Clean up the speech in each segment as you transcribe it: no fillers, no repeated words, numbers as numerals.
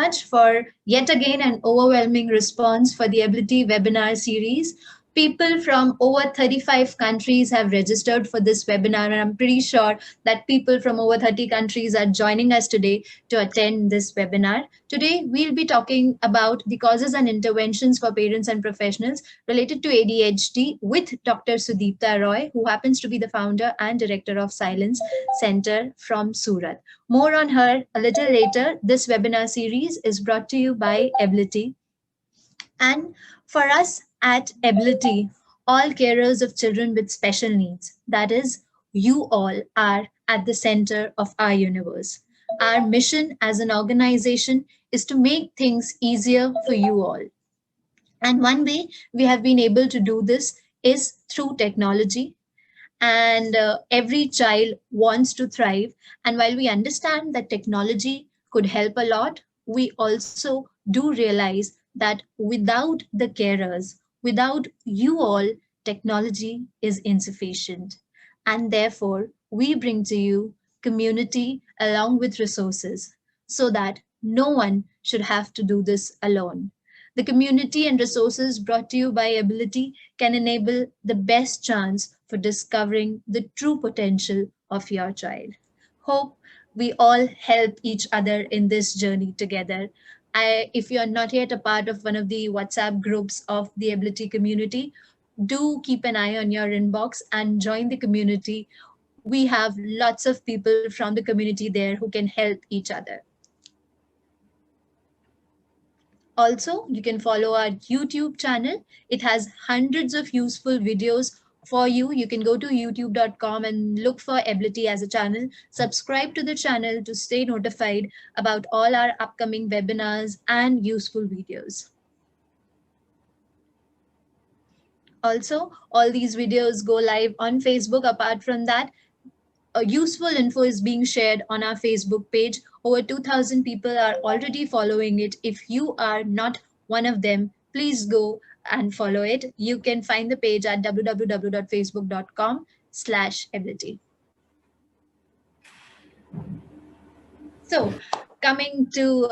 much for yet again an overwhelming response for the Ability webinar series. People from over 35 countries have registered for this webinar, and I'm pretty sure that people from over 30 countries are joining us today to attend this webinar. Today, we'll be talking about the causes and interventions for parents and professionals related to ADHD with Dr. Sudeepta Roy, who happens to be the founder and director of Silence Center from Surat. More on her a little later. This webinar series is brought to you by Ability. And for us at Ability, all carers of children with special needs, that is, you all are at the center of our universe. Our mission as an organization is to make things easier for you all. And one way we have been able to do this is through technology. And every child wants to thrive. And while we understand that technology could help a lot, we also do realize that without the carers, without you all, technology is insufficient. And therefore, we bring to you community along with resources so that no one should have to do this alone. The community and resources brought to you by Ability can enable the best chance for discovering the true potential of your child. Hope we all help each other in this journey together. If you're not yet a part of one of the WhatsApp groups of the Ability community, do keep an eye on your inbox and join the community. We have lots of people from the community there who can help each other. Also, you can follow our YouTube channel. It has hundreds of useful videos for you. You can go to youtube.com and look for Ability as a channel. Subscribe to the channel to stay notified about all our upcoming webinars and useful videos. Also, all these videos go live on Facebook. Apart from that, useful info is being shared on our Facebook page. Over 2,000 people are already following it. If you are not one of them, please go and follow it. You can find the page at www.facebook.com/ability. So, coming to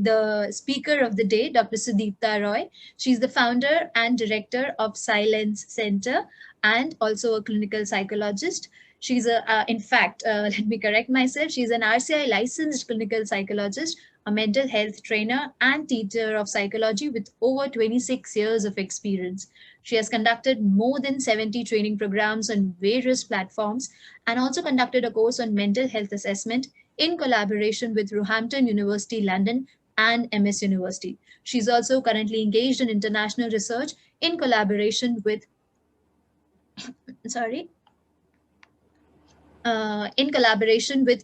the speaker of the day, Dr. Sudeepta Roy. She's the founder and director of Silence Center and also a clinical psychologist. She's in fact, let me correct myself. She's an RCI licensed clinical psychologist, a mental health trainer and teacher of psychology with over 26 years of experience. She has conducted more than 70 training programs on various platforms and also conducted a course on mental health assessment in collaboration with Roehampton University, London and MS University. She's also currently engaged in international research in collaboration with,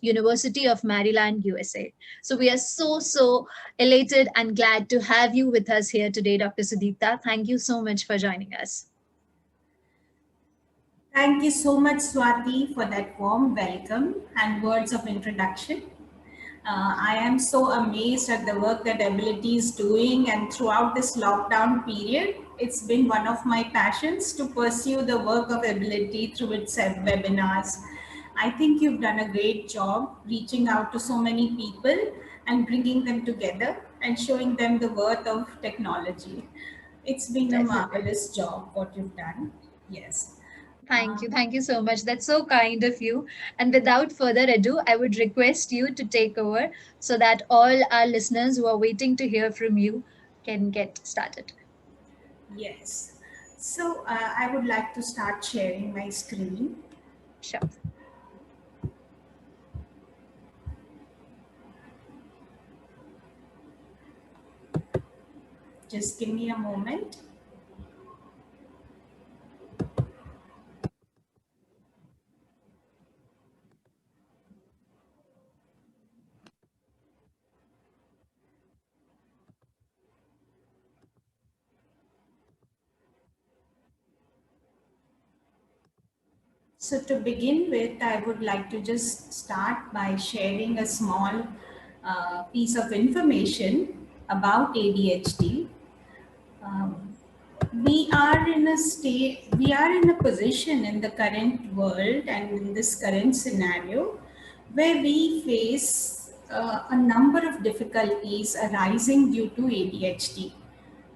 University of Maryland, USA. So we are so elated and glad to have you with us here today, Dr. Sudeepta. Thank you so much for joining us. Thank you so much, Swati, for that warm welcome and words of introduction. I am so amazed at the work that Ability is doing, and throughout this lockdown period, it's been one of my passions to pursue the work of Ability through its webinars. I think you've done a great job reaching out to so many people and bringing them together and showing them the worth of technology. It's been a marvelous job what you've done. Yes. Thank you. Thank you so much. That's so kind of you. And without further ado, I would request you to take over so that all our listeners who are waiting to hear from you can get started. Yes. So I would like to start sharing my screen. Sure. Just give me a moment. So to begin with, I would like to just start by sharing a small piece of information about ADHD. We are in a position in the current world and in this current scenario where we face a number of difficulties arising due to ADHD.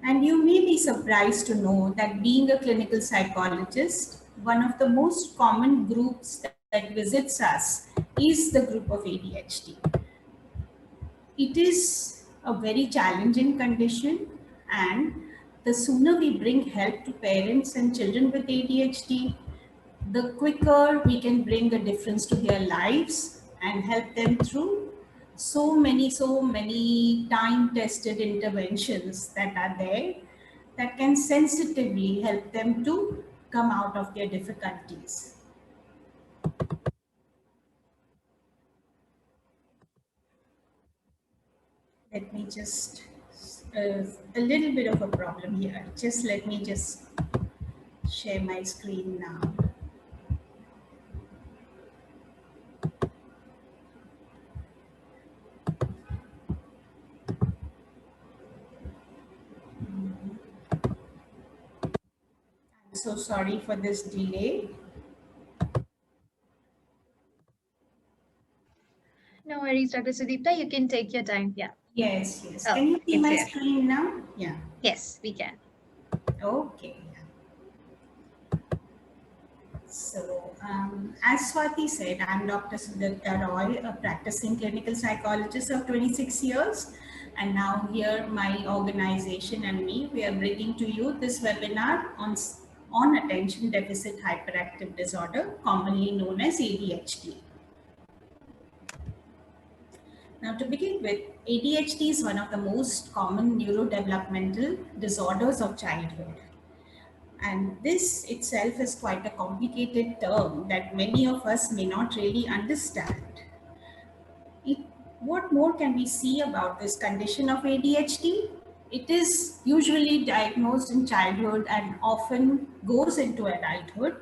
And you may be surprised to know that being a clinical psychologist, one of the most common groups that visits us is the group of ADHD. It is a very challenging condition, and the sooner we bring help to parents and children with ADHD, the quicker we can bring a difference to their lives and help them through so many time tested interventions that are there that can sensitively help them to come out of their difficulties. Let me just, a little bit of a problem here. Just let me just share my screen now. I'm so sorry for this delay. No worries, Dr. Sudipta. You can take your time. Yeah. Yes, yes. Oh, Can you see it's my there. screen now? Yeah. Yes, we can. Okay. So, as Swati said, I'm Dr. Sudipta Roy, a practicing clinical psychologist of 26 years. And now here my organization and me, we are bringing to you this webinar on attention deficit hyperactive disorder, commonly known as ADHD. Now, to begin with, ADHD is one of the most common neurodevelopmental disorders of childhood. And this itself is quite a complicated term that many of us may not really understand. It, what more can we see about this condition of ADHD? It is usually diagnosed in childhood and often goes into adulthood.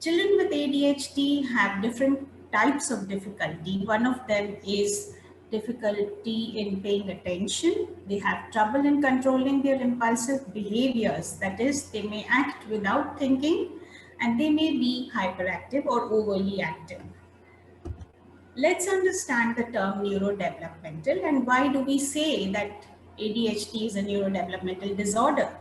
Children with ADHD have different types of difficulty. One of them is difficulty in paying attention. They have trouble in controlling their impulsive behaviors. That is, they may act without thinking and they may be hyperactive or overly active. Let's understand the term neurodevelopmental and why do we say that ADHD is a neurodevelopmental disorder.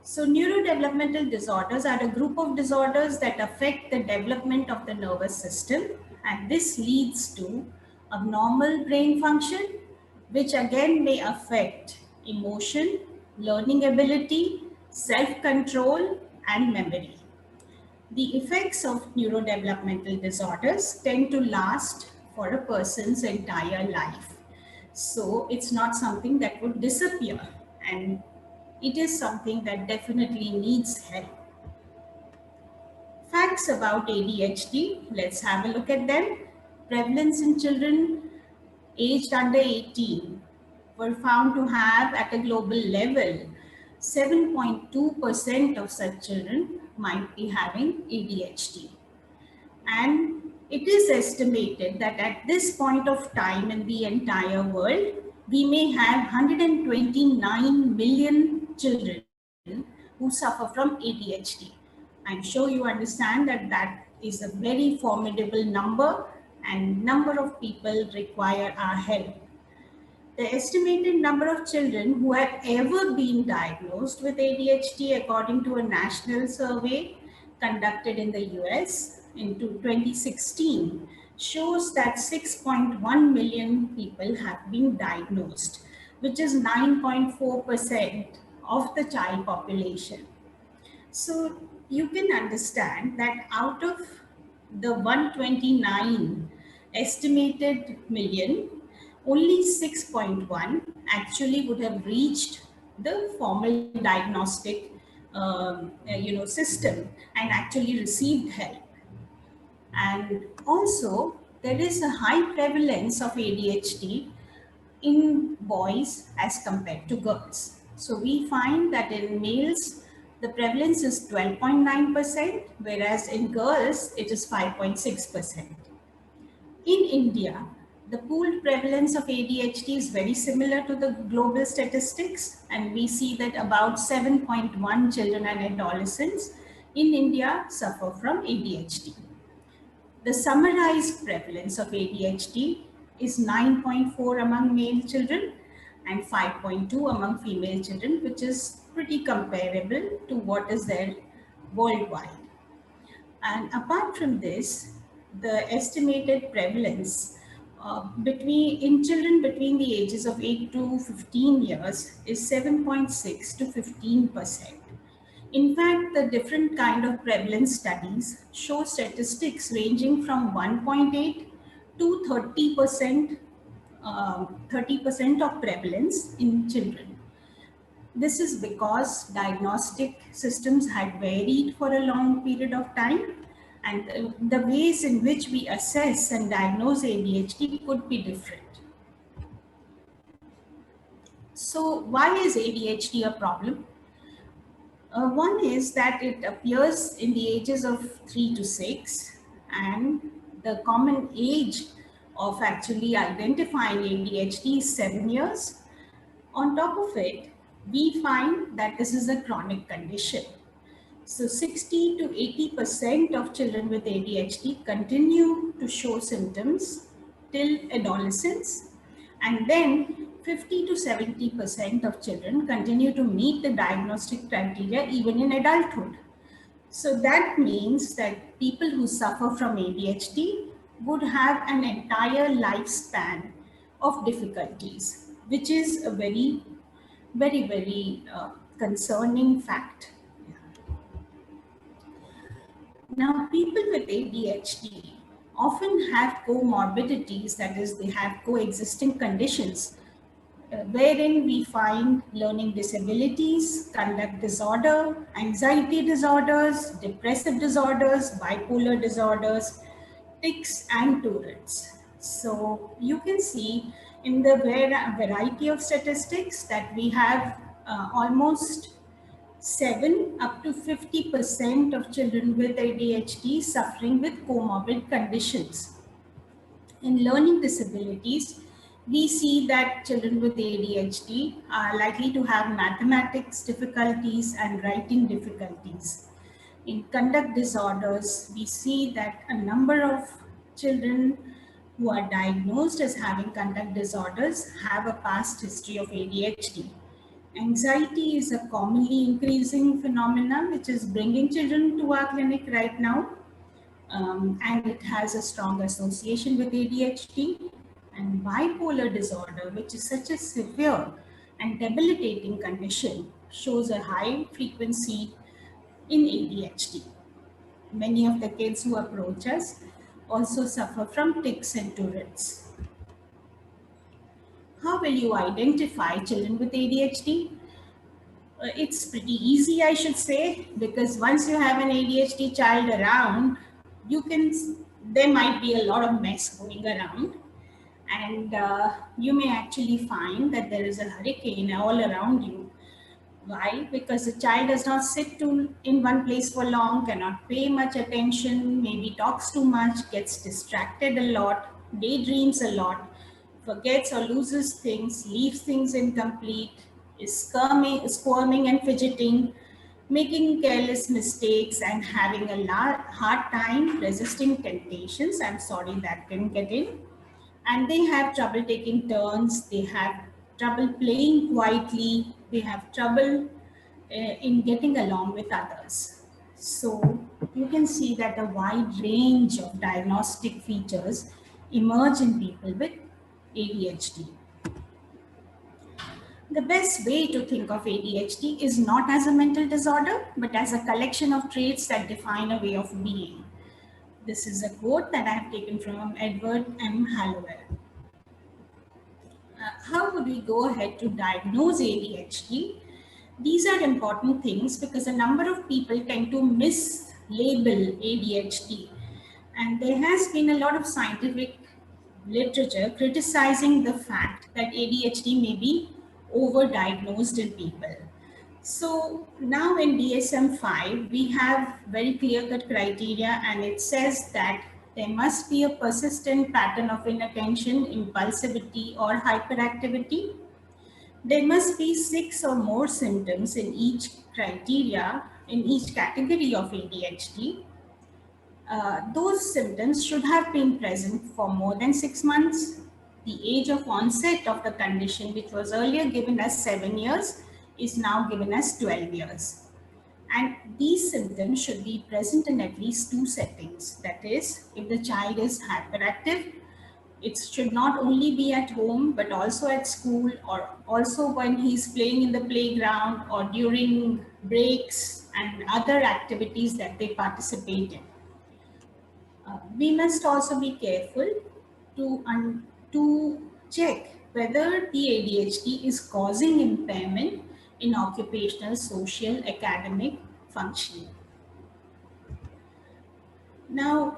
So neurodevelopmental disorders are a group of disorders that affect the development of the nervous system, and this leads to abnormal brain function, which again may affect emotion, learning ability, self-control, and memory. The effects of neurodevelopmental disorders tend to last for a person's entire life. So it's not something that would disappear, and it is something that definitely needs help. Facts about ADHD, let's have a look at them. Prevalence in children aged under 18 were found to have at a global level 7.2% of such children might be having ADHD. And it is estimated that at this point of time in the entire world, we may have 129 million children who suffer from ADHD. I'm sure you understand that that is a very formidable number and number of people require our help. The estimated number of children who have ever been diagnosed with ADHD, according to a national survey conducted in the US in 2016, shows that 6.1 million people have been diagnosed, which is 9.4% of the child population. So you can understand that out of the 129 estimated million, only 6.1 actually would have reached the formal diagnostic system and actually received help. And also there is a high prevalence of ADHD in boys as compared to girls. So we find that in males, the prevalence is 12.9%, whereas in girls, it is 5.6%. In India, the pooled prevalence of ADHD is very similar to the global statistics, and we see that about 7.1 children and adolescents in India suffer from ADHD. The summarized prevalence of ADHD is 9.4 among male children and 5.2 among female children, which is pretty comparable to what is there worldwide. And apart from this, the estimated prevalence in children between the ages of 8 to 15 years is 7.6 to 15%. In fact, the different kind of prevalence studies show statistics ranging from 1.8 to 30% of prevalence in children. This is because diagnostic systems had varied for a long period of time, and the ways in which we assess and diagnose ADHD could be different. So why is ADHD a problem? One is that it appears in the ages of 3 to 6, and the common age of actually identifying ADHD is 7 years. On top of it, we find that this is a chronic condition. So 60 to 80% of children with ADHD continue to show symptoms till adolescence, and then 50 to 70% of children continue to meet the diagnostic criteria even in adulthood. So that means that people who suffer from ADHD would have an entire lifespan of difficulties, which is a very concerning fact. Now, people with ADHD often have comorbidities, that is, they have coexisting conditions, wherein we find learning disabilities, conduct disorder, anxiety disorders, depressive disorders, bipolar disorders, tics, and Tourette's. So you can see in the variety of statistics that we have almost 7 up to 50% of children with ADHD suffering with comorbid conditions. In learning disabilities, we see that children with ADHD are likely to have mathematics difficulties and writing difficulties. In conduct disorders, we see that a number of children who are diagnosed as having conduct disorders have a past history of ADHD. Anxiety is a commonly increasing phenomenon which is bringing children to our clinic right now, and it has a strong association with ADHD. And bipolar disorder, which is such a severe and debilitating condition, shows a high frequency in ADHD. Many of the kids who approach us also suffer from tics and Tourette's. How will you identify children with ADHD? It's pretty easy, I should say, because once you have an ADHD child around, there might be a lot of mess going around, and you may actually find that there is a hurricane all around you. Why? Because the child does not sit in one place for long, cannot pay much attention, maybe talks too much, gets distracted a lot, daydreams a lot, forgets or loses things, leaves things incomplete, is squirming and fidgeting, making careless mistakes, and having a hard time resisting temptations. I'm sorry that didn't get in. And they have trouble taking turns, they have trouble playing quietly, they have trouble in getting along with others. So you can see that a wide range of diagnostic features emerge in people with ADHD. The best way to think of ADHD is not as a mental disorder, but as a collection of traits that define a way of being. This is a quote that I have taken from Edward M. Hallowell. How would we go ahead to diagnose ADHD? These are important things because a number of people tend to mislabel ADHD. And there has been a lot of scientific literature criticizing the fact that ADHD may be overdiagnosed in people. So now in DSM-5, we have very clear-cut criteria, and it says that there must be a persistent pattern of inattention, impulsivity, or hyperactivity. There must be 6 or more symptoms in each criteria, in each category of ADHD. Those symptoms should have been present for more than 6 months. The age of onset of the condition, which was earlier given as 7 years, is now given as 12 years. And these symptoms should be present in at least 2 settings. That is, if the child is hyperactive, it should not only be at home, but also at school, or also when he's playing in the playground or during breaks and other activities that they participate in. We must also be careful to check whether the ADHD is causing impairment in occupational, social, academic functioning. Now,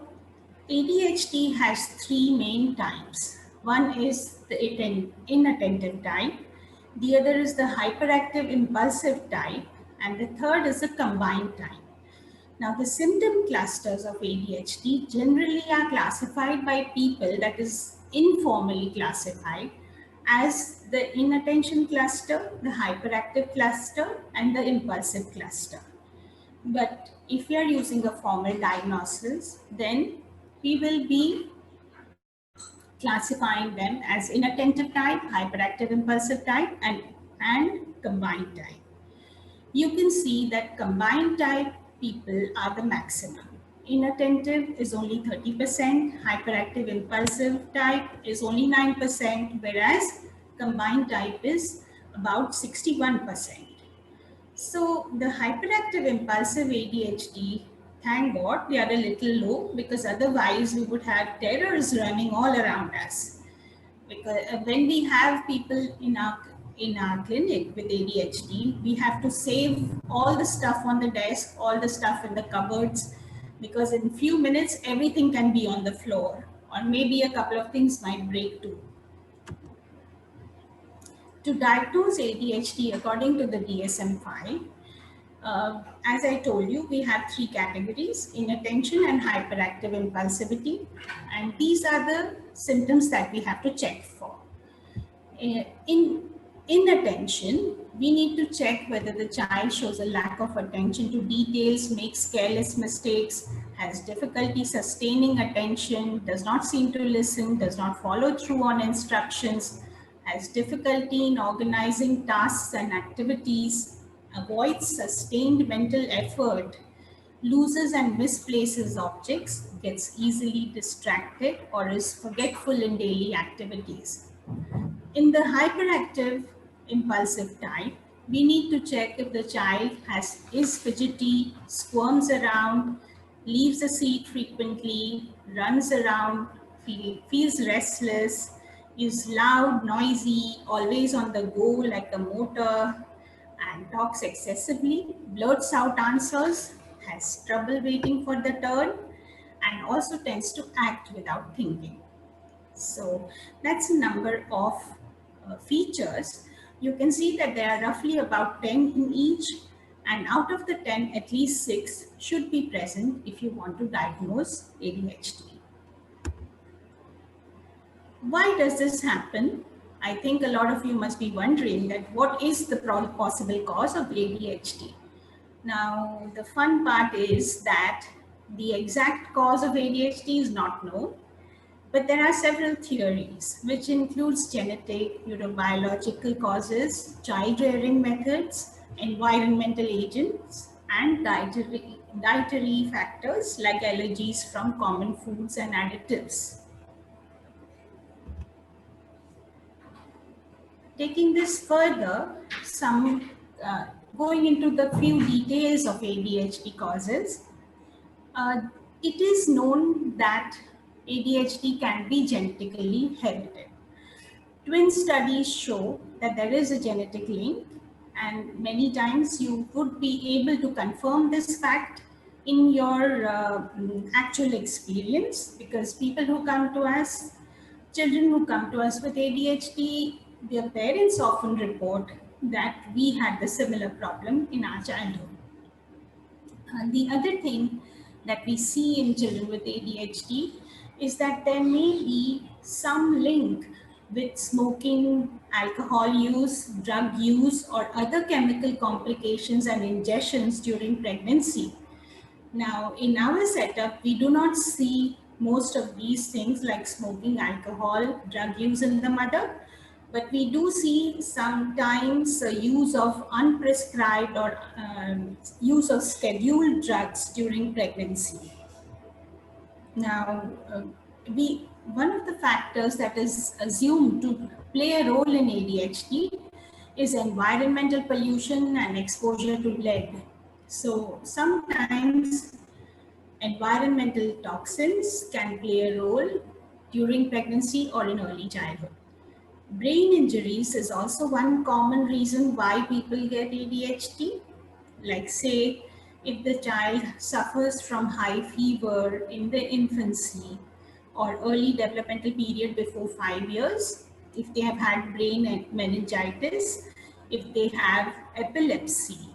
ADHD has 3 main types. One is the inattentive type, the other is the hyperactive impulsive type, and the third is the combined type. Now, the symptom clusters of ADHD generally are classified by people, that is informally classified, as the inattention cluster, the hyperactive cluster, and the impulsive cluster. But if we are using a formal diagnosis, then we will be classifying them as inattentive type, hyperactive impulsive type, and combined type. You can see that combined type people are the maximum. Inattentive is only 30%, hyperactive impulsive type is only 9%, whereas combined type is about 61%. So the hyperactive impulsive ADHD, thank God, we are a little low, because otherwise we would have terrors running all around us. Because when we have people in our clinic with ADHD, we have to save all the stuff on the desk, all the stuff in the cupboards, because in few minutes everything can be on the floor, or maybe a couple of things might break too. To diagnose ADHD according to the DSM-5, as I told you, we have 3 categories: inattention and hyperactive impulsivity, and these are the symptoms that we have to check for. In inattention, we need to check whether the child shows a lack of attention to details, makes careless mistakes, has difficulty sustaining attention, does not seem to listen, does not follow through on instructions, has difficulty in organizing tasks and activities, avoids sustained mental effort, loses and misplaces objects, gets easily distracted, or is forgetful in daily activities. In the hyperactive impulsive type, we need to check if the child is fidgety, squirms around, leaves the seat frequently, runs around, feels restless, is loud, noisy, always on the go like a motor, and talks excessively, blurts out answers, has trouble waiting for the turn, and also tends to act without thinking. So that's a number of features. You can see that there are roughly about 10 in each, and out of the 10, at least 6 should be present if you want to diagnose ADHD. Why does this happen? I think a lot of you must be wondering that what is the possible cause of ADHD? Now, the fun part is that the exact cause of ADHD is not known, but there are several theories, which includes genetic, neurobiological causes, child rearing methods, environmental agents, and dietary factors like allergies from common foods and additives. Taking this further, going into the few details of ADHD causes, it is known that ADHD can be genetically heredited. Twin studies show that there is a genetic link, and many times you would be able to confirm this fact in your actual experience, because people who come to us, children who come to us with ADHD, their parents often report that we had the similar problem in our childhood. The other thing that we see in children with ADHD is that there may be some link with smoking, alcohol use, drug use, or other chemical complications and ingestions during pregnancy. Now, in our setup, we do not see most of these things like smoking, alcohol, drug use in the mother, but we do see sometimes use of unprescribed or use of scheduled drugs during pregnancy. Now, one of the factors that is assumed to play a role in ADHD is environmental pollution and exposure to lead. So sometimes environmental toxins can play a role during pregnancy or in early childhood. Brain injuries is also one common reason why people get ADHD. Like, say, if the child suffers from high fever in the infancy or early developmental period before 5 years, if they have had brain meningitis, if they have epilepsy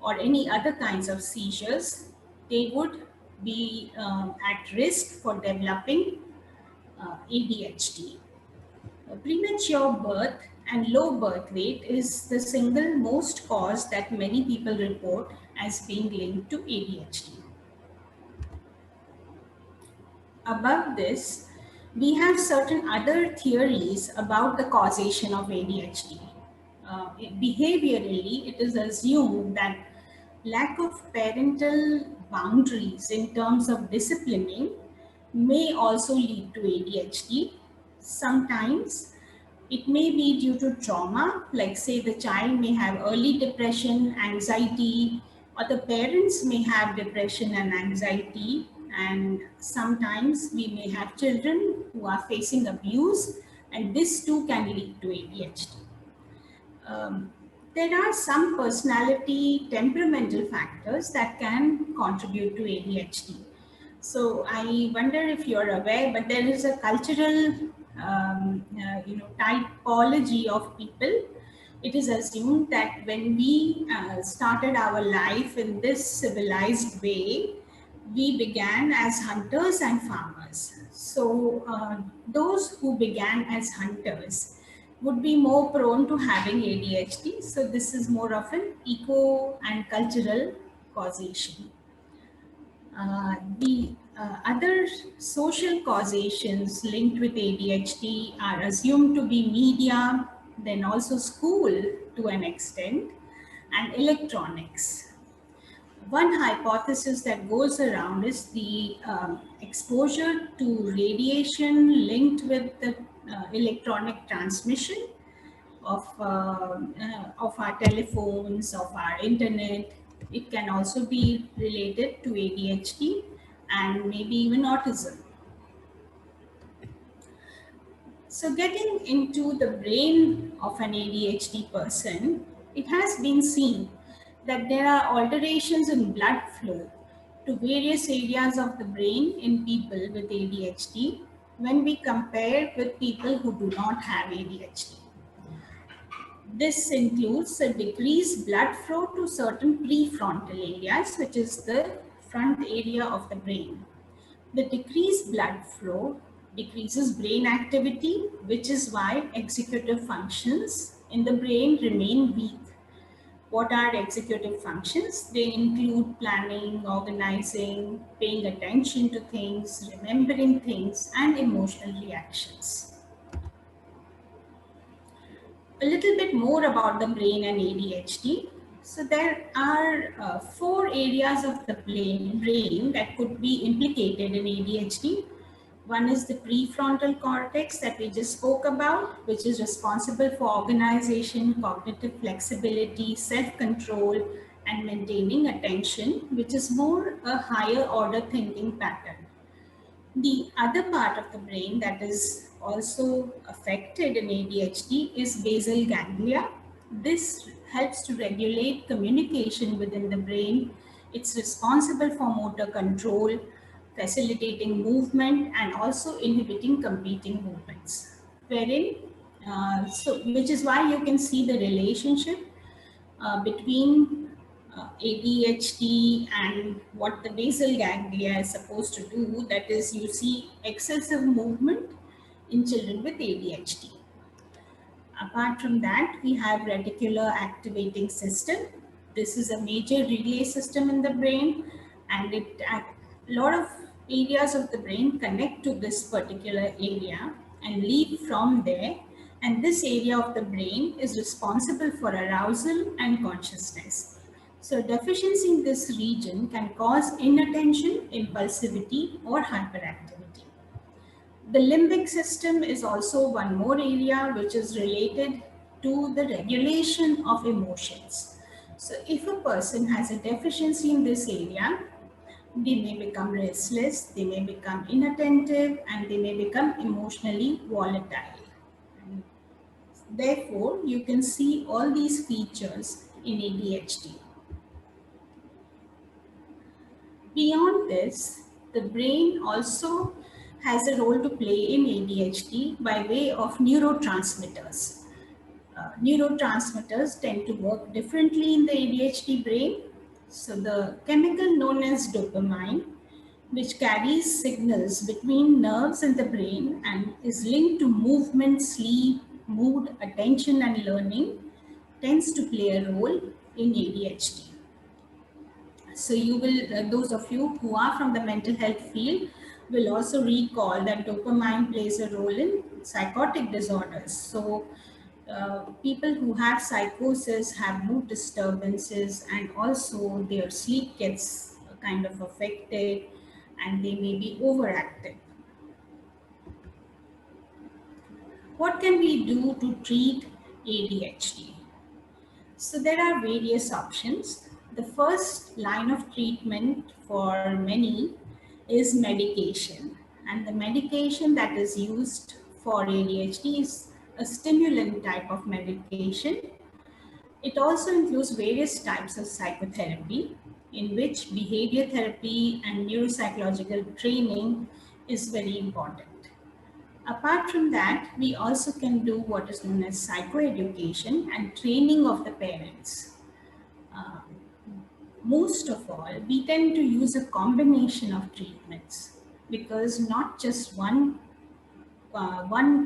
or any other kinds of seizures, they would be at risk for developing ADHD. Premature birth and low birth weight is the single most cause that many people report as being linked to ADHD. Above this, we have certain other theories about the causation of ADHD. Behaviorally, it is assumed that lack of parental boundaries in terms of disciplining may also lead to ADHD. Sometimes it may be due to trauma, like say the child may have early depression, anxiety, or the parents may have depression and anxiety. And sometimes we may have children who are facing abuse, and this too can lead to ADHD. Um, there are some personality temperamental factors that can contribute to ADHD. So I wonder if you're aware, but there is a cultural, typology of people. It is assumed that when we started our life in this civilized way, we began as hunters and farmers. So those who began as hunters would be more prone to having ADHD. So this is more of an eco and cultural causation. The other social causations linked with ADHD are assumed to be media, then also school to an extent, and electronics. One hypothesis that goes around is the exposure to radiation linked with the electronic transmission of our telephones, of our internet. It can also be related to ADHD and maybe even autism. So getting into the brain of an ADHD person, it has been seen that there are alterations in blood flow to various areas of the brain in people with ADHD when we compare with people who do not have ADHD. This includes a decreased blood flow to certain prefrontal areas, which is the front area of the brain. The decreased blood flow decreases brain activity, which is why executive functions in the brain remain weak. What are executive functions? They include planning, organizing, paying attention to things, remembering things, and emotional reactions. A little bit more about the brain and ADHD. So there are 4 areas of the brain that could be implicated in ADHD. One is the prefrontal cortex that we just spoke about, which is responsible for organization, cognitive flexibility, self-control, and maintaining attention, which is more a higher order thinking pattern. The other part of the brain that is also affected in ADHD is basal ganglia. This helps to regulate communication within the brain. It's responsible for motor control, facilitating movement, and also inhibiting competing movements. Which is why you can see the relationship between ADHD and what the basal ganglia is supposed to do. That is, you see excessive movement in children with ADHD. Apart from that, we have reticular activating system. This is a major relay system in the brain, and a lot of areas of the brain connect to this particular area and leave from there. And this area of the brain is responsible for arousal and consciousness. So deficiency in this region can cause inattention, impulsivity, or hyperactivity. The limbic system is also one more area which is related to the regulation of emotions. So if a person has a deficiency in this area, they may become restless, they may become inattentive, and they may become emotionally volatile. Therefore, you can see all these features in ADHD. Beyond this, the brain also has a role to play in ADHD by way of neurotransmitters. Neurotransmitters tend to work differently in the ADHD brain. So the chemical known as dopamine, which carries signals between nerves and the brain and is linked to movement, sleep, mood, attention, and learning, tends to play a role in ADHD. So you will, those of you who are from the mental health field will also recall that dopamine plays a role in psychotic disorders. So people who have psychosis have mood disturbances, and also their sleep gets kind of affected, and they may be overactive. What can we do to treat ADHD? So there are various options. The first line of treatment for many is medication. And the medication that is used for ADHD is a stimulant type of medication. It also includes various types of psychotherapy, in which behavior therapy and neuropsychological training is very important. Apart from that, we also can do what is known as psychoeducation and training of the parents. Uh, Most of all, we tend to use a combination of treatments, because not just one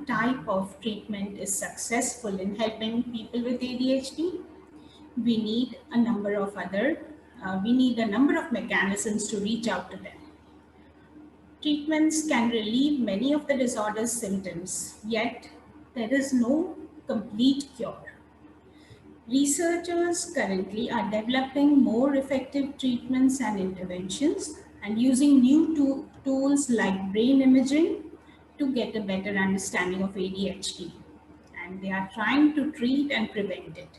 type of treatment is successful in helping people with ADHD. We need a number of mechanisms to reach out to them. Treatments can relieve many of the disorder's symptoms, yet there is no complete cure. Researchers currently are developing more effective treatments and interventions and using new tools like brain imaging to get a better understanding of ADHD. And they are trying to treat and prevent it.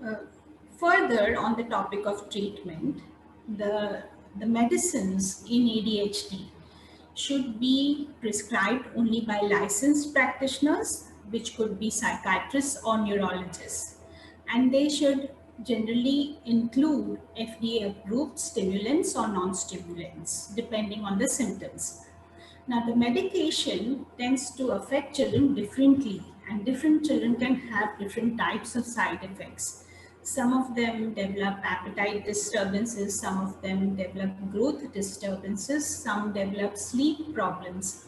Uh, Further, on the topic of treatment, the medicines in ADHD should be prescribed only by licensed practitioners, which could be psychiatrists or neurologists. And they should generally include FDA approved stimulants or non-stimulants, depending on the symptoms. Now, the medication tends to affect children differently, and different children can have different types of side effects. Some of them develop appetite disturbances, some of them develop growth disturbances, some develop sleep problems,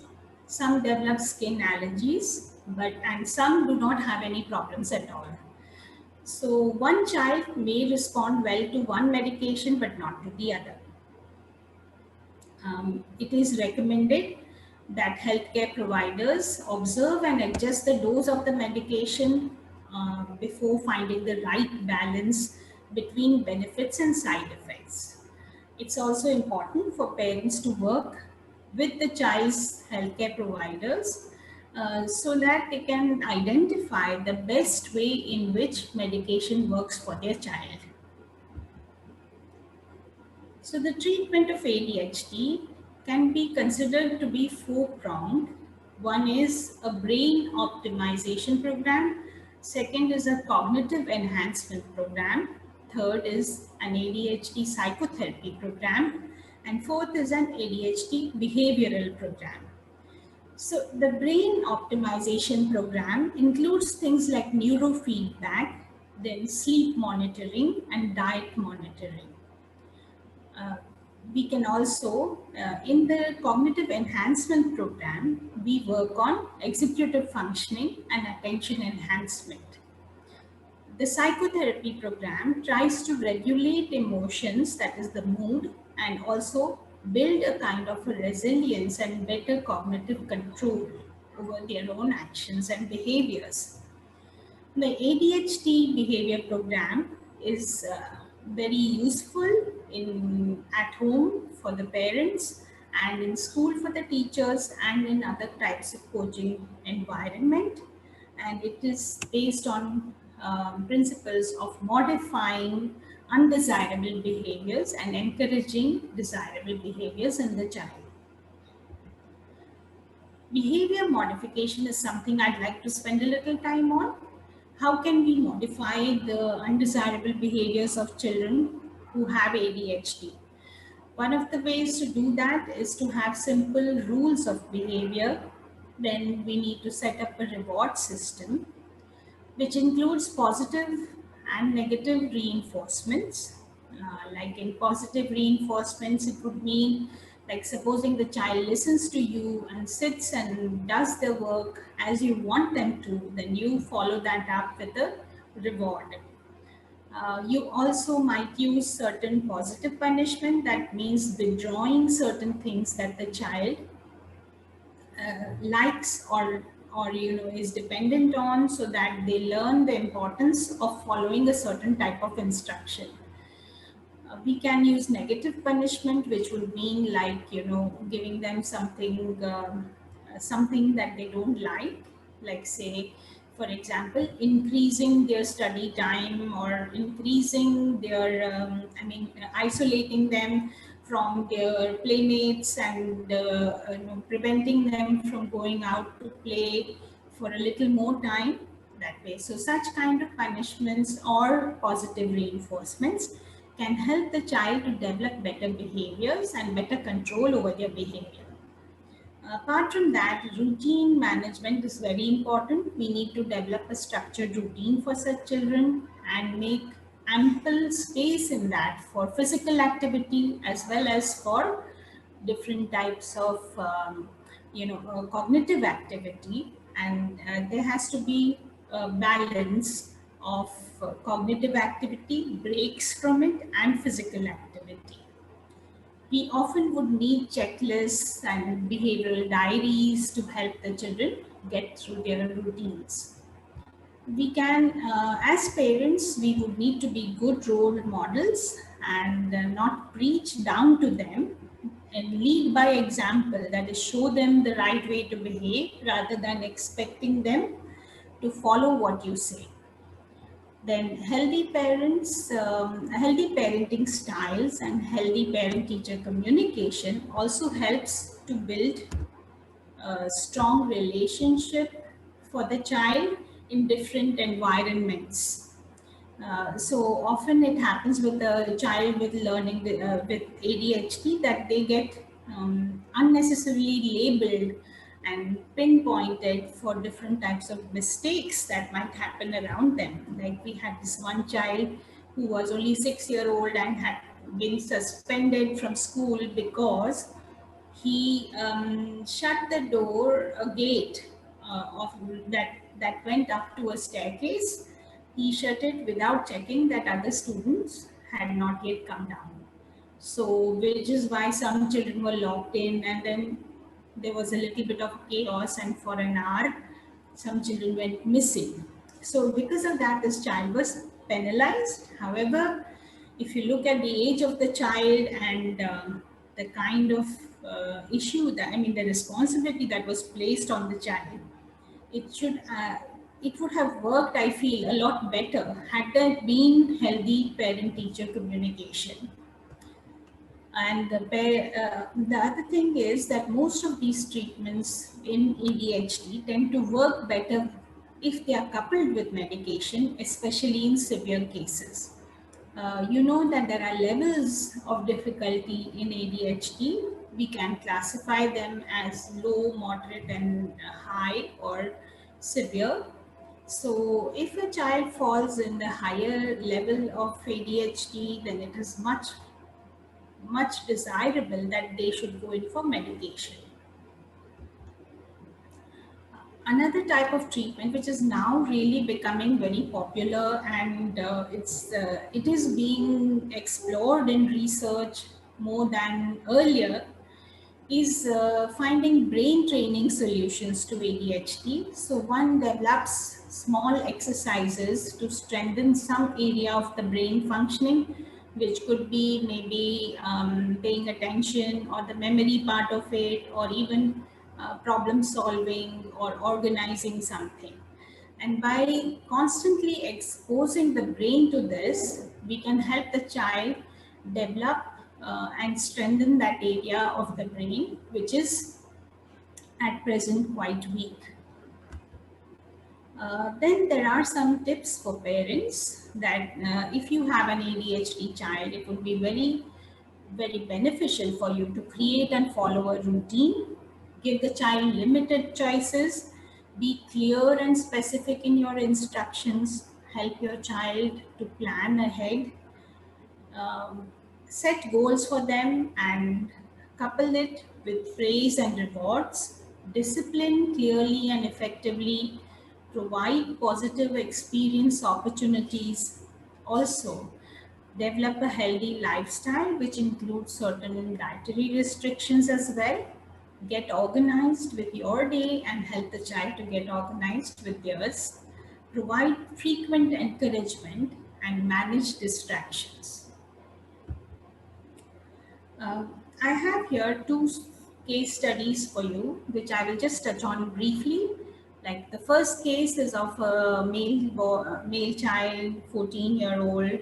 some develop skin allergies, and some do not have any problems at all. So one child may respond well to one medication but not to the other. It is recommended that healthcare providers observe and adjust the dose of the medication before finding the right balance between benefits and side effects. It's also important for parents to work with the child's healthcare providers so that they can identify the best way in which medication works for their child. So the treatment of ADHD can be considered to be four-pronged. One is a brain optimization program. Second is a cognitive enhancement program. Third is an ADHD psychotherapy program. And fourth is an ADHD behavioral program. So the brain optimization program includes things like neurofeedback, then sleep monitoring and diet monitoring. We can also, in the cognitive enhancement program, we work on executive functioning and attention enhancement. The psychotherapy program tries to regulate emotions, that is the mood, and also build a kind of a resilience and better cognitive control over their own actions and behaviors. The ADHD behavior program is very useful in at home for the parents and in school for the teachers and in other types of coaching environment. And it is based on principles of modifying undesirable behaviors and encouraging desirable behaviors in the child. Behavior modification is something I'd like to spend a little time on. How can we modify the undesirable behaviors of children who have ADHD? One of the ways to do that is to have simple rules of behavior. Then we need to set up a reward system which includes positive and negative reinforcements. Like in positive reinforcements, it would mean like supposing the child listens to you and sits and does the work as you want them to, then you follow that up with a reward. You also might use certain positive punishment, that means withdrawing certain things that the child likes or is dependent on, so that they learn the importance of following a certain type of instruction. We can use negative punishment, which would mean like giving them something that they don't like say for example increasing their study time or increasing their isolating them from their playmates and preventing them from going out to play for a little more time that way. So such kind of punishments or positive reinforcements can help the child to develop better behaviors and better control over their behavior. Apart from that, routine management is very important. We need to develop a structured routine for such children and make ample space in that for physical activity as well as for different types of cognitive activity. And there has to be a balance of cognitive activity, breaks from it, and physical activity. We often would need checklists and behavioral diaries to help the children get through their routines. We can, as parents, we would need to be good role models and not preach down to them and lead by example, that is, show them the right way to behave rather than expecting them to follow what you say. Then healthy parents, healthy parenting styles and healthy parent-teacher communication also helps to build a strong relationship for the child in different environments. So often it happens with a child with learning with ADHD that they get unnecessarily labeled and pinpointed for different types of mistakes that might happen around them. Like we had this one child who was only 6 years old and had been suspended from school because he shut the door, a gate of that went up to a staircase. He shut it without checking that other students had not yet come down. So, which is why some children were locked in, and then there was a little bit of chaos, and for an hour, some children went missing. So, because of that, this child was penalized. However, if you look at the age of the child and the kind of issue that the responsibility that was placed on the child, it would have worked, I feel, a lot better had there been healthy parent-teacher communication. And the other thing is that most of these treatments in ADHD tend to work better if they are coupled with medication, especially in severe cases. You know that there are levels of difficulty in ADHD. We can classify them as low, moderate, and high or severe. So if a child falls in the higher level of ADHD, then it is much desirable that they should go in for medication. Another type of treatment which is now really becoming very popular and it is being explored in research more than earlier is finding brain training solutions to ADHD. So one develops small exercises to strengthen some area of the brain functioning, which could be maybe paying attention or the memory part of it, or even problem solving or organizing something. And by constantly exposing the brain to this, we can help the child develop and strengthen that area of the brain, which is at present quite weak. Then there are some tips for parents that if you have an ADHD child, it would be very beneficial for you to create and follow a routine, give the child limited choices, be clear and specific in your instructions, help your child to plan ahead, um, set goals for them and couple it with praise and rewards, discipline clearly and effectively, provide positive experience opportunities. Also, develop a healthy lifestyle, which includes certain dietary restrictions as well. Get organized with your day and help the child to get organized with theirs. Provide frequent encouragement and manage distractions. Uh, I have here two case studies for you, which I will just touch on briefly. Like the first case is of a male child, 14-year-old.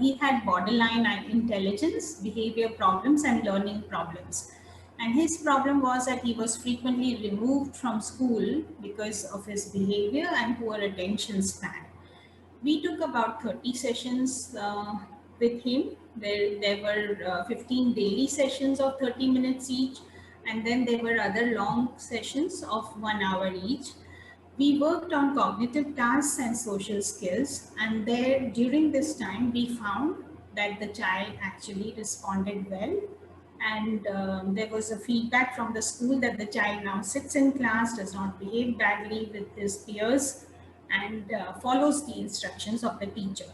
He had borderline intelligence, behavior problems, and learning problems. And his problem was that he was frequently removed from school because of his behavior and poor attention span. We took about 30 sessions with him. There were 15 daily sessions of 30 minutes each, and then there were other long sessions of 1 hour each. We worked on cognitive tasks and social skills, and there during this time we found that the child actually responded well, and there was a feedback from the school that the child now sits in class, does not behave badly with his peers, and follows the instructions of the teacher.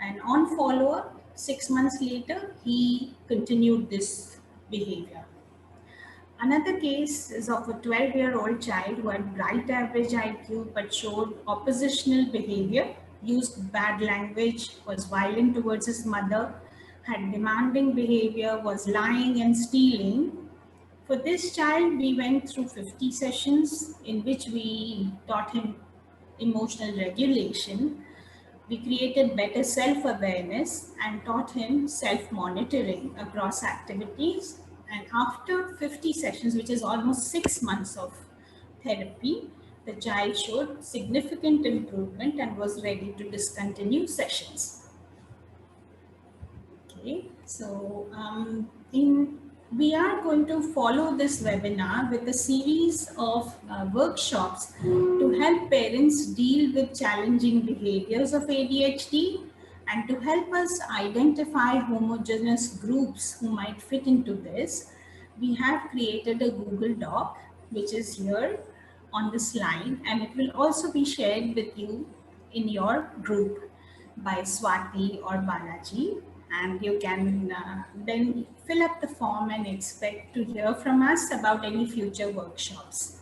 And on follow up, 6 months later, he continued this behavior. Another case is of a 12-year-old child who had bright average IQ but showed oppositional behavior, used bad language, was violent towards his mother, had demanding behavior, was lying and stealing. For this child, we went through 50 sessions in which we taught him emotional regulation. We created better self awareness and taught him self monitoring across activities. And after 50 sessions, which is almost 6 months of therapy, the child showed significant improvement and was ready to discontinue sessions. Okay, so we are going to follow this webinar with a series of workshops to help parents deal with challenging behaviors of ADHD and to help us identify homogeneous groups who might fit into this. We have created a Google Doc, which is here on the slide, and it will also be shared with you in your group by Swati or Balaji, and you can then fill up the form and expect to hear from us about any future workshops.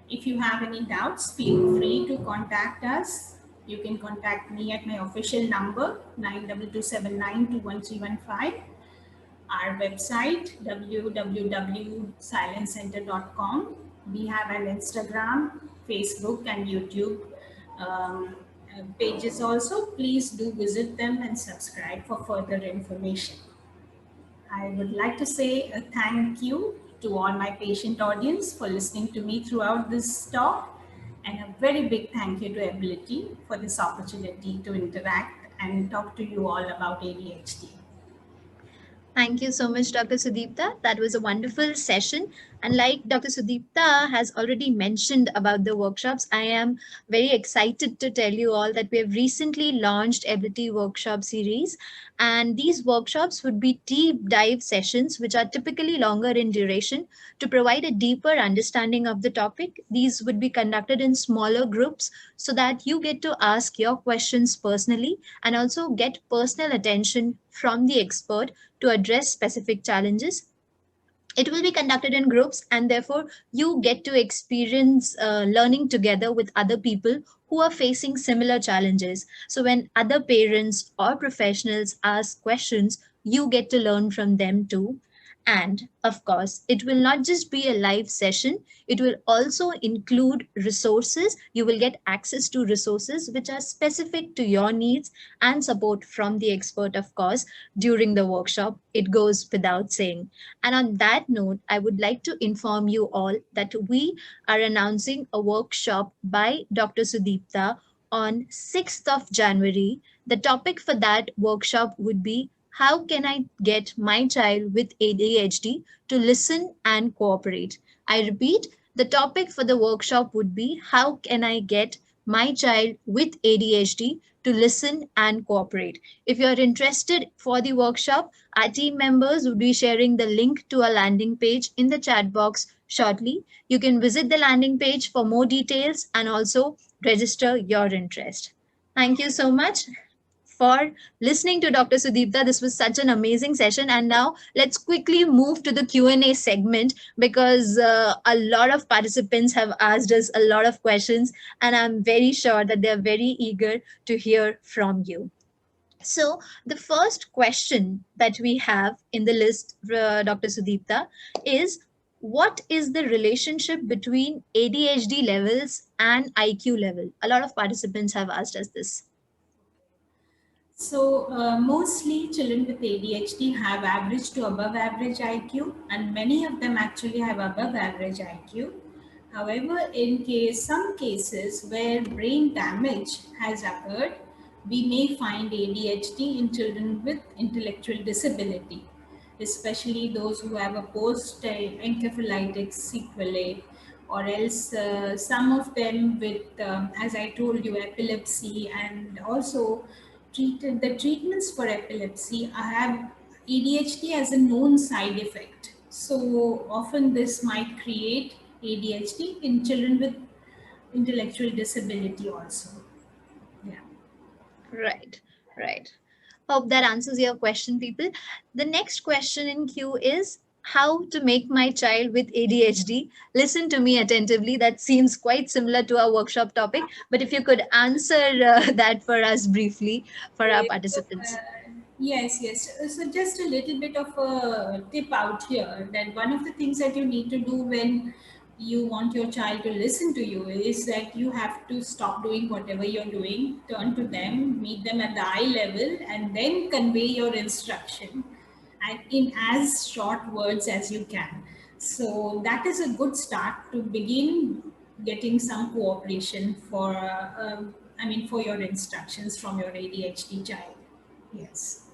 If you have any doubts, feel free to contact us. You can contact me at my official number 9279211315, our website www.silencecenter.com. We have an Instagram, Facebook, and YouTube pages also. Please do visit them and subscribe for further information. I would like to say a thank you to all my patient audience for listening to me throughout this talk, and a very big thank you to Ability for this opportunity to interact and talk to you all about ADHD. Thank you so much, Dr. Sudeepta. That was a wonderful session. And like Dr. Sudipta has already mentioned about the workshops, I am very excited to tell you all that we have recently launched Ability Workshop series. And these workshops would be deep dive sessions, which are typically longer in duration to provide a deeper understanding of the topic. These would be conducted in smaller groups so that you get to ask your questions personally and also get personal attention from the expert to address specific challenges. It will be conducted in groups, and therefore you get to experience learning together with other people who are facing similar challenges. So when other parents or professionals ask questions, you get to learn from them too. And of course, it will not just be a live session, it will also include resources. You will get access to resources which are specific to your needs and support from the expert, of course, during the workshop. It goes without saying. And on that note, I would like to inform you all that we are announcing a workshop by Dr. Sudipta on 6th of January. The topic for that workshop would be, how can I get my child with ADHD to listen and cooperate? I repeat, the topic for the workshop would be, how can I get my child with ADHD to listen and cooperate? If you're interested for the workshop, our team members would be sharing the link to a landing page in the chat box shortly. You can visit the landing page for more details and also register your interest. Thank you so much for listening to Dr. Sudipta. This was such an amazing session. And now let's quickly move to the Q&A segment, because a lot of participants have asked us a lot of questions, and I'm very sure that they're very eager to hear from you. So the first question that we have in the list, Dr. Sudipta, is, what is the relationship between ADHD levels and IQ level? A lot of participants have asked us this. So, mostly children with ADHD have average to above average IQ, and many of them actually have above average IQ. However, in some cases where brain damage has occurred, we may find ADHD in children with intellectual disability, especially those who have a post-encephalitic sequelae, or else some of them with, as I told you, epilepsy, and also the treatments for epilepsy have ADHD as a known side effect. So often this might create ADHD in children with intellectual disability also. Yeah. Right, right. Hope that answers your question, people. The next question in queue is, how to make my child with ADHD listen to me attentively. That seems quite similar to our workshop topic, but if you could answer that for us briefly for our Okay, so, participants. yes, yes. So just a little bit of a tip out here, that one of the things that you need to do when you want your child to listen to you is that you have to stop doing whatever you're doing, turn to them, meet them at the eye level, and then convey your instruction and in as short words as you can. So that is a good start to begin getting some cooperation for, for your instructions from your ADHD child. Yes.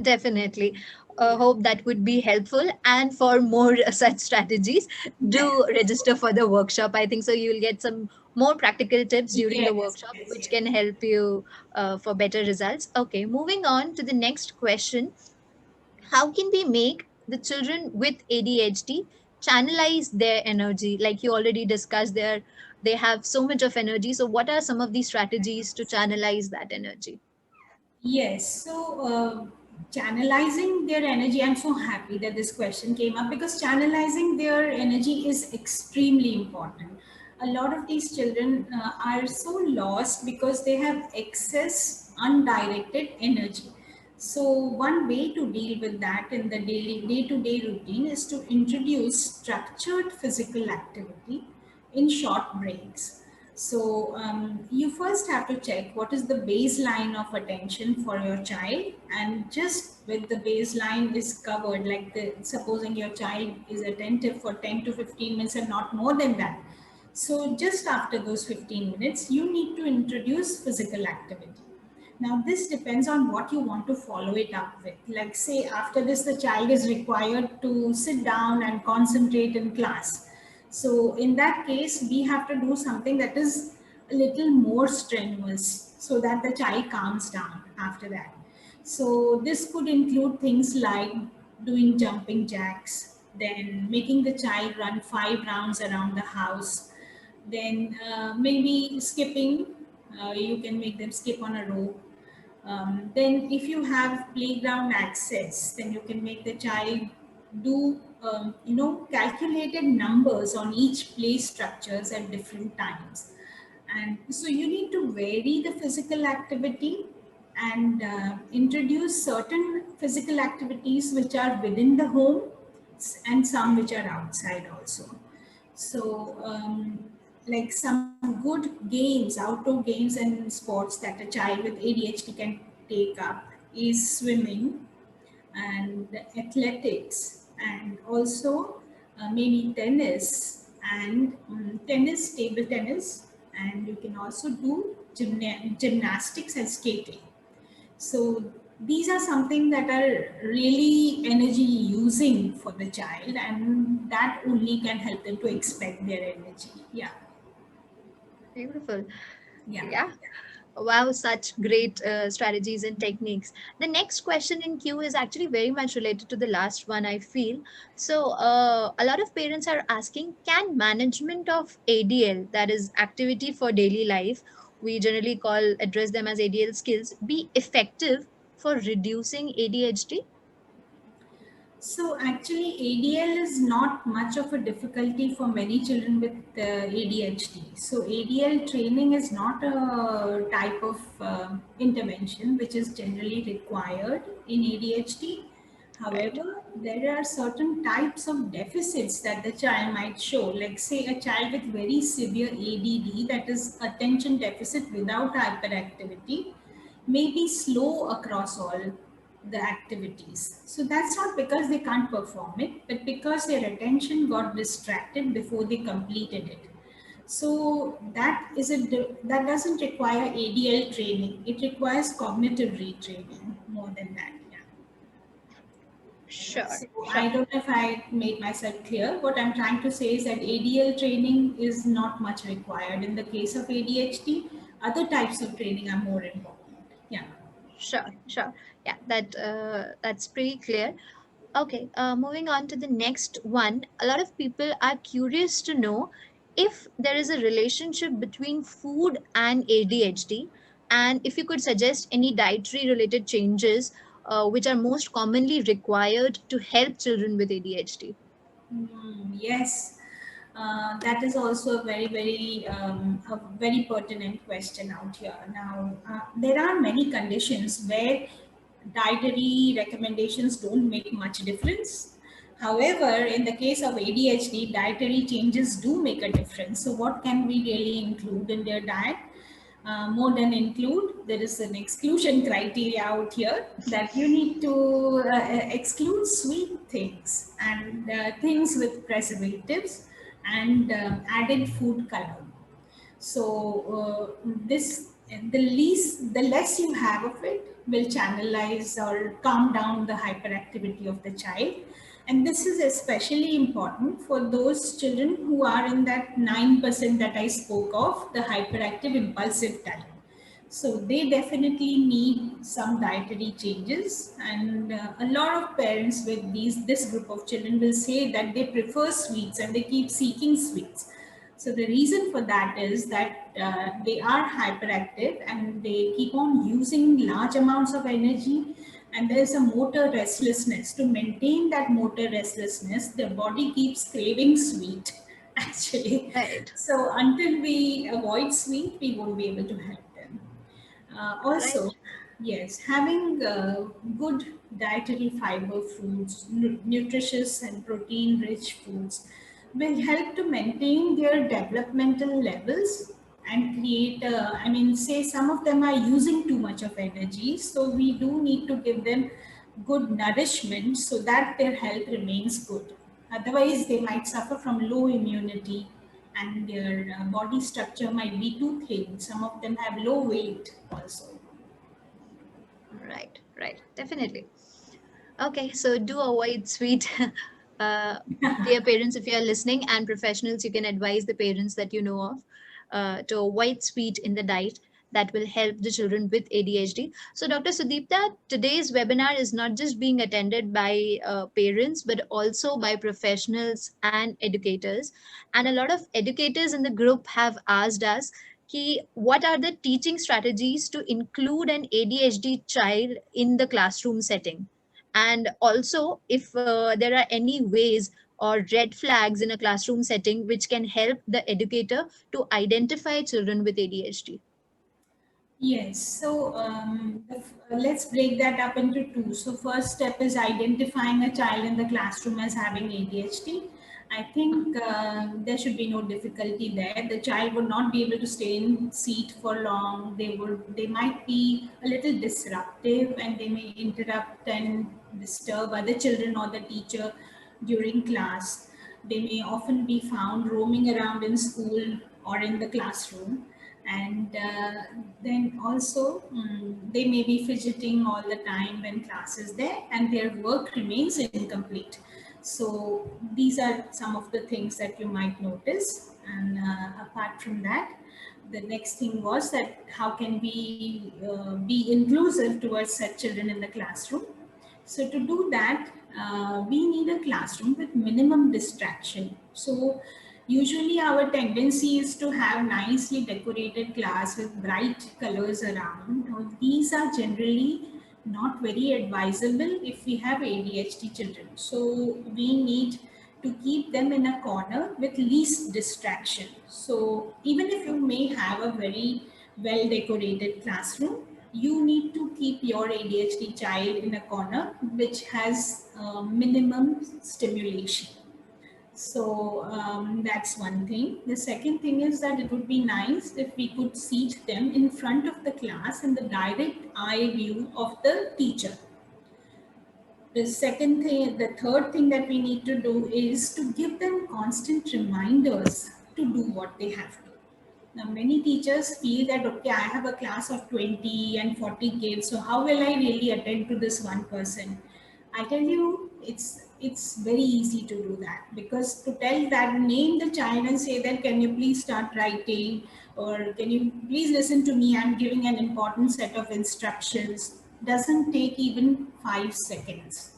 Definitely. Yeah. Hope that would be helpful. And for more such strategies, do register for the workshop. I think so you'll get some more practical tips during the Yes, workshop, yes, which yes. can help you for better results. Okay, moving on to the next question. How can we make the children with ADHD channelize their energy? Like you already discussed, they have so much of energy. So what are some of these strategies to channelize that energy? Yes, so channelizing their energy, I'm so happy that this question came up, because channelizing their energy is extremely important. A lot of these children are so lost because they have excess undirected energy. So, one way to deal with that in the daily day to day routine is to introduce structured physical activity in short breaks. So you first have to check what is the baseline of attention for your child, and just with the baseline is covered, like supposing your child is attentive for 10 to 15 minutes and not more than that. So just after those 15 minutes, you need to introduce physical activity. Now, this depends on what you want to follow it up with. Like, say, after this, the child is required to sit down and concentrate in class. So, in that case, we have to do something that is a little more strenuous so that the child calms down after that. So, this could include things like doing jumping jacks, then making the child run 5 rounds around the house, then maybe skipping. You can make them skip on a rope. Then if you have playground access, then you can make the child do calculated numbers on each play structures at different times. And so you need to vary the physical activity and introduce certain physical activities which are within the home and some which are outside also. So, like some good games, outdoor games and sports that a child with ADHD can take up is swimming and athletics, and also maybe tennis and tennis, table tennis, and you can also do gymnastics and skating. So these are something that are really energy using for the child, and that only can help them to expend their energy. Yeah, Beautiful. yeah. Yeah. Wow, such great strategies and techniques. The next question in queue is actually very much related to the last one, I feel. So, a lot of parents are asking, can management of ADL, that is activity for daily life, we generally address them as ADL skills, be effective for reducing ADHD? So actually, ADL is not much of a difficulty for many children with ADHD. So ADL training is not a type of intervention which is generally required in ADHD. Right. However, there are certain types of deficits that the child might show. Like say a child with very severe ADD, that is attention deficit without hyperactivity, may be slow across all the activities. So that's not because they can't perform it, but because their attention got distracted before they completed it. So that doesn't require ADL training. It requires cognitive retraining more than that. Yeah. Sure, So I sure. don't know if I made myself clear. What I'm trying to say is that ADL training is not much required in the case of ADHD. Other types of training are more important. Yeah. Sure, sure. Yeah, that's pretty clear. Okay, moving on to the next one. A lot of people are curious to know if there is a relationship between food and ADHD, and if you could suggest any dietary related changes which are most commonly required to help children with ADHD. Yes, that is also a very pertinent question out here. Now, there are many conditions where dietary recommendations don't make much difference. However, in the case of ADHD, dietary changes do make a difference. So, what can we really include in their diet? More than include, there is an exclusion criteria out here that you need to exclude sweet things and things with preservatives and added food coloring. So the less you have of it will channelize or calm down the hyperactivity of the child. And this is especially important for those children who are in that 9% that I spoke of, the hyperactive impulsive type. So they definitely need some dietary changes, and a lot of parents with this group of children will say that they prefer sweets and they keep seeking sweets. So the reason for that is that they are hyperactive and they keep on using large amounts of energy, and there is a motor restlessness. To maintain that motor restlessness, the body keeps craving sweet actually. Right, So until we avoid sweet, we won't be able to help them. right. Also, yes, having good dietary fiber foods, nutritious and protein rich foods will help to maintain their developmental levels and create, I mean, say some of them are using too much of energy. So we do need to give them good nourishment so that their health remains good. Otherwise, they might suffer from low immunity and their body structure might be too thin. Some of them have low weight also. Right, right, definitely. Okay, so do avoid sweet. uh, Dear parents, if you are listening, and professionals, you can advise the parents that you know of to avoid sweet in the diet. That will help the children with ADHD. So, Dr. Sudeepta, today's webinar is not just being attended by parents, but also by professionals and educators. And a lot of educators in the group have asked us what are the teaching strategies to include an ADHD child in the classroom setting? And also, if there are any ways or red flags in a classroom setting which can help the educator to identify children with ADHD. Yes, so let's break that up into two. So, first step is identifying a child in the classroom as having ADHD. I think there should be no difficulty there. The child would not be able to stay in seat for long. They might be a little disruptive, and they may interrupt and disturb other children or the teacher during class. They may often be found roaming around in school or in the classroom, and then also they may be fidgeting all the time when class is there, and their work remains incomplete. So these are some of the things that you might notice. And apart from that, the next thing was that how can we be inclusive towards such children in the classroom. So to do that, we need a classroom with minimum distraction. So usually our tendency is to have nicely decorated class with bright colors around. Now, these are generally not very advisable if we have ADHD children. So we need to keep them in a corner with least distraction. So even if you may have a very well decorated classroom, you need to keep your ADHD child in a corner which has minimum stimulation. So that's one thing. The second thing is that it would be nice if we could seat them in front of the class in the direct eye view of the teacher. The third thing that we need to do is to give them constant reminders to do what they have to. Now, many teachers feel that, okay, I have a class of 20 and 40 kids, so how will I really attend to this one person? I tell you, it's very easy to do that, because to tell that, name the child and say that, can you please start writing, or can you please listen to me, I'm giving an important set of instructions, doesn't take even 5 seconds.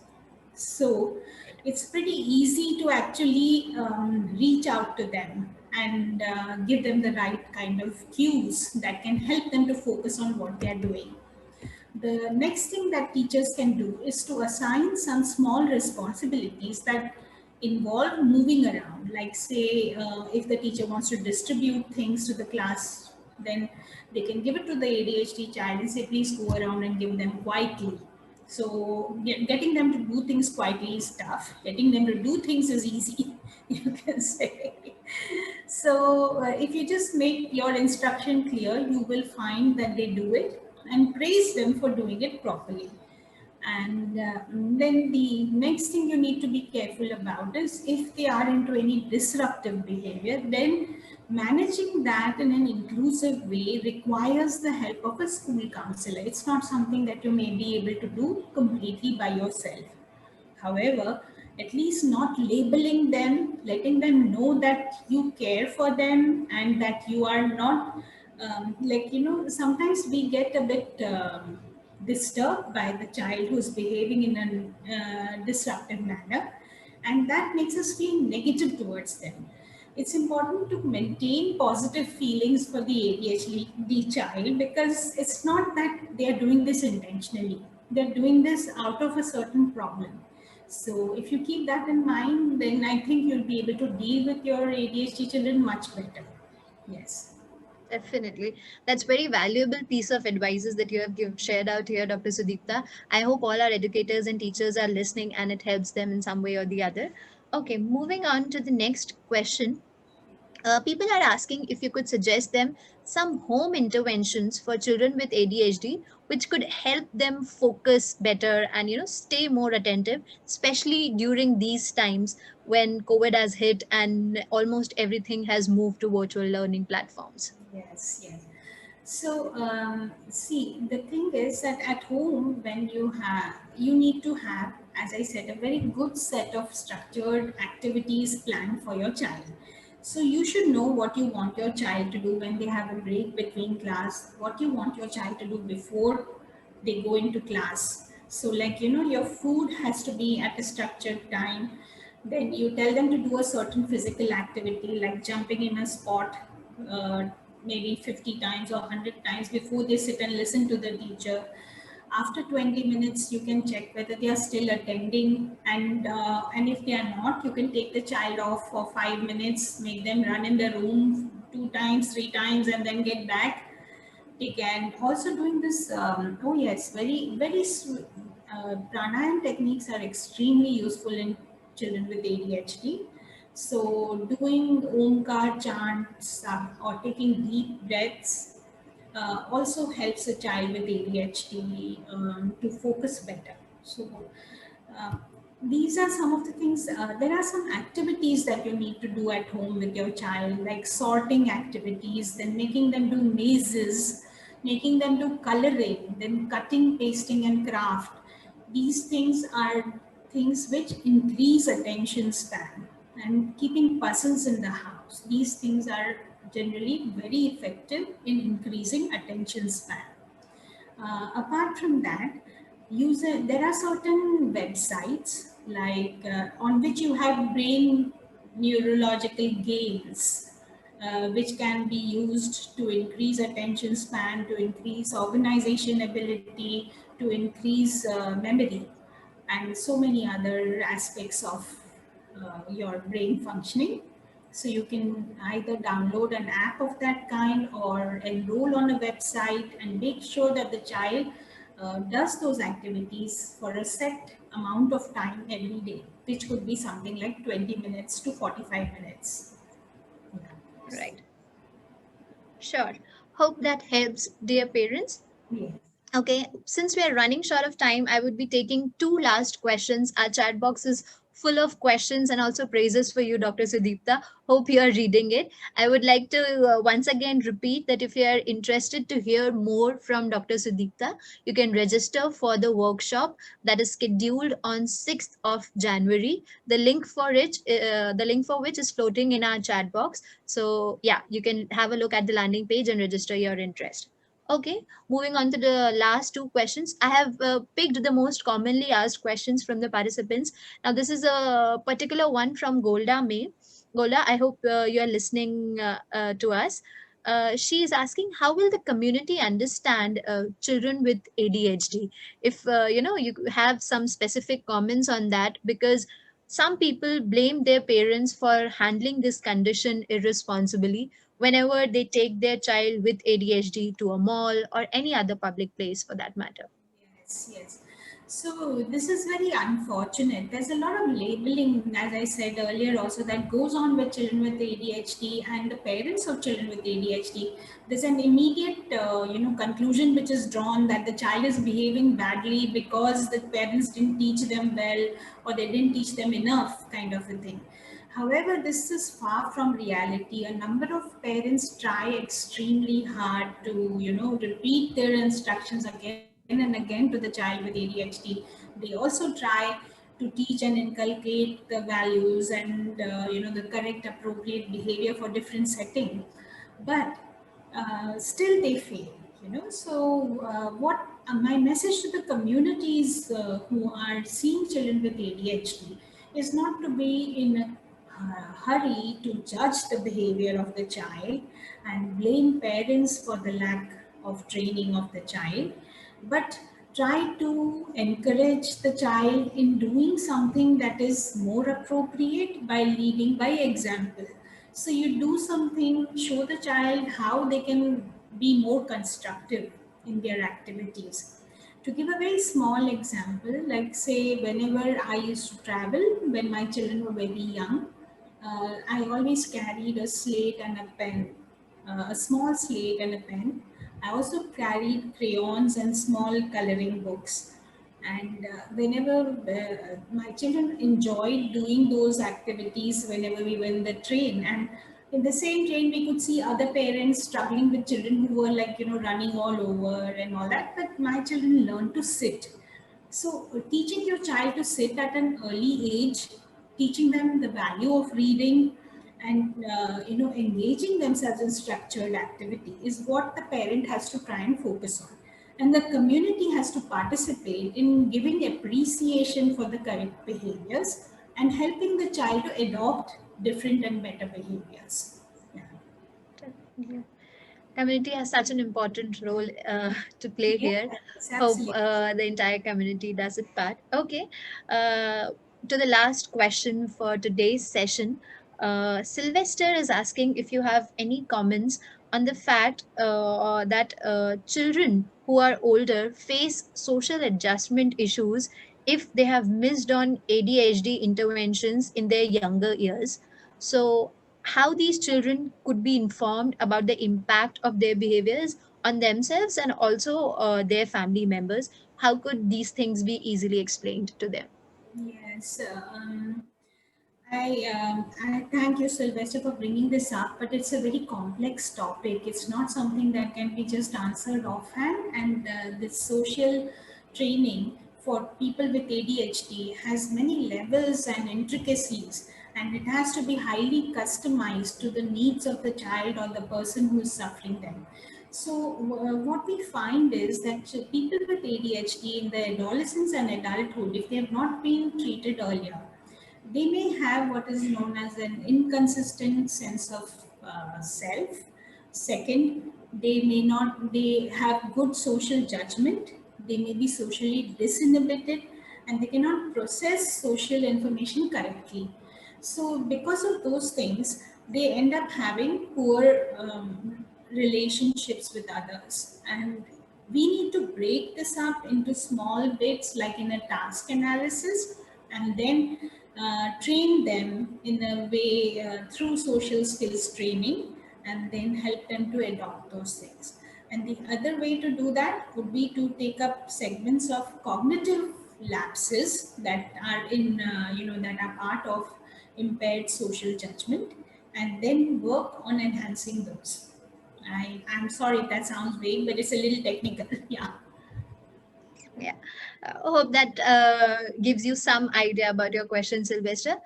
So it's pretty easy to actually reach out to them and give them the right kind of cues that can help them to focus on what they're doing. The next thing that teachers can do is to assign some small responsibilities that involve moving around. Like, say, if the teacher wants to distribute things to the class, then they can give it to the ADHD child and say, please go around and give them quietly. So, getting them to do things quietly is tough. Getting them to do things is easy, you can say. So, if you just make your instruction clear, you will find that they do it, and praise them for doing it properly. And then the next thing you need to be careful about is if they are into any disruptive behavior, then managing that in an inclusive way requires the help of a school counselor. It's not something that you may be able to do completely by yourself. However, at least not labeling them, letting them know that you care for them and that you are not, sometimes we get a bit disturbed by the child who's behaving in a disruptive manner, and that makes us feel negative towards them. It's important to maintain positive feelings for the ADHD child, because it's not that they're doing this intentionally. They're doing this out of a certain problem. So if you keep that in mind, then I think you'll be able to deal with your ADHD children much better. Yes. Definitely. That's very valuable piece of advices that you have shared out here, Dr. Sudipta. I hope all our educators and teachers are listening and it helps them in some way or the other. Okay, moving on to the next question. People are asking if you could suggest them some home interventions for children with ADHD, which could help them focus better and stay more attentive, especially during these times when COVID has hit and almost everything has moved to virtual learning platforms. Yes, yes. So, see, the thing is that at home, when you need to have, as I said, a very good set of structured activities planned for your child. So, you should know what you want your child to do when they have a break between class, what you want your child to do before they go into class. So, like, your food has to be at a structured time. Then you tell them to do a certain physical activity like jumping in a spot, uh, maybe 50 times or 100 times before they sit and listen to the teacher. After 20 minutes, you can check whether they are still attending, and if they are not, you can take the child off for 5 minutes, make them run in the room 2 times, 3 times, and then get back. They can also doing this. Oh yes, pranayam techniques are extremely useful in children with ADHD. So doing Omkar chants or taking deep breaths also helps a child with ADHD to focus better. So uh, these are some of the things. There are some activities that you need to do at home with your child, like sorting activities, then making them do mazes, making them do coloring, then cutting, pasting, and craft. These things are things which increase attention span, and keeping puzzles in the house. These things are generally very effective in increasing attention span. Apart from that, there are certain websites like on which you have brain neurological games, which can be used to increase attention span, to increase organization ability, to increase memory, and so many other aspects of your brain functioning. So you can either download an app of that kind or enroll on a website and make sure that the child does those activities for a set amount of time every day, which could be something like 20 minutes to 45 minutes. Right. Sure. Hope that helps, dear parents. Yes. Okay, since we are running short of time, I would be taking two last questions. Our chat box is full of questions and also praises for you, Dr. Sudipta. Hope you are reading it. I would like to once again repeat that if you are interested to hear more from Dr. Sudipta, you can register for the workshop that is scheduled on 6th of January. The link for which is floating in our chat box. So yeah, you can have a look at the landing page and register your interest. Okay, moving on to the last two questions. I have picked the most commonly asked questions from the participants. Now, this is a particular one from Golda May. Golda, I hope you are listening to us. She is asking, how will the community understand children with ADHD? If you have some specific comments on that, because some people blame their parents for handling this condition irresponsibly whenever they take their child with ADHD to a mall or any other public place for that matter. Yes, yes. So this is very unfortunate. There's a lot of labeling, as I said earlier, also that goes on with children with ADHD and the parents of children with ADHD. There's an immediate, conclusion which is drawn that the child is behaving badly because the parents didn't teach them well or they didn't teach them enough, kind of a thing. However, this is far from reality. A number of parents try extremely hard to, repeat their instructions again and again to the child with ADHD. They also try to teach and inculcate the values and, the correct, appropriate behavior for different setting. But still they fail. So what my message to the communities who are seeing children with ADHD is not to be in a hurry to judge the behavior of the child and blame parents for the lack of training of the child, but try to encourage the child in doing something that is more appropriate by leading by example. So you do something, show the child how they can be more constructive in their activities. To give a very small example, like say whenever I used to travel when my children were very young, I always carried a slate and a pen, a small slate and a pen. I also carried crayons and small coloring books. And whenever my children enjoyed doing those activities, whenever we were in the train, and In the same train, we could see other parents struggling with children who were like, running all over and all that. But my children learned to sit. So, teaching your child to sit at an early age, teaching them the value of reading, and engaging themselves in structured activity is what the parent has to try and focus on, and the community has to participate in giving appreciation for the correct behaviors and helping the child to adopt different and better behaviors. Yeah. Definitely. Community has such an important role to play here. Yes, Hope absolutely. the entire community does its part. Okay. Uh, to the last question for today's session, Sylvester is asking if you have any comments on the fact that children who are older face social adjustment issues if they have missed on ADHD interventions in their younger years. So, how these children could be informed about the impact of their behaviors on themselves and also their family members. How could these things be easily explained to them? Yes, I thank you, Sylvester, for bringing this up, but it's a very complex topic. It's not something that can be just answered offhand. And this social training for people with ADHD has many levels and intricacies, and it has to be highly customized to the needs of the child or the person who is suffering them. So, what we find is that people with ADHD in their adolescence and adulthood, if they have not been treated earlier, they may have what is known as an inconsistent sense of self. Second, they have good social judgment. They may be socially disinhibited, and they cannot process social information correctly. So, because of those things, they end up having poor relationships with others. And we need to break this up into small bits, like in a task analysis, and then train them in a way through social skills training, and then help them to adopt those things. And the other way to do that would be to take up segments of cognitive lapses that are that are part of impaired social judgment, and then work on enhancing those. I'm sorry if that sounds vague, but it's a little technical. Yeah. Yeah. Hope that gives you some idea about your question, Sylvester.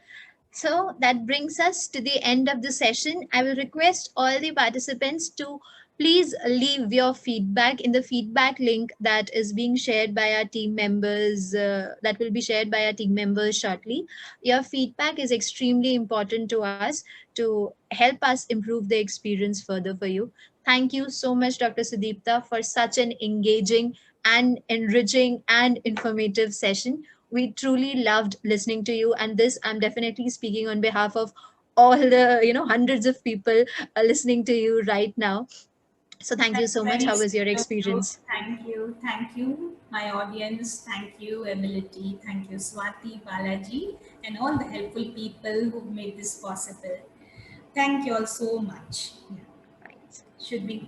So that brings us to the end of the session. I will request all the participants to please leave your feedback in the feedback link that is being shared by our team members, that will be shared by our team members shortly. Your feedback is extremely important to us to help us improve the experience further for you. Thank you so much, Dr. Sudipta, for such an engaging and enriching and informative session. We truly loved listening to you, and this I'm definitely speaking on behalf of all the hundreds of people listening to you right now. So thank you That's so much. very How was your sweet of you. experience? Thank you. Thank you, my audience. Thank you, Ability. Thank you, Swati, Balaji, and all the helpful people who made this possible. Thank you all so much. Yeah. Right. Should be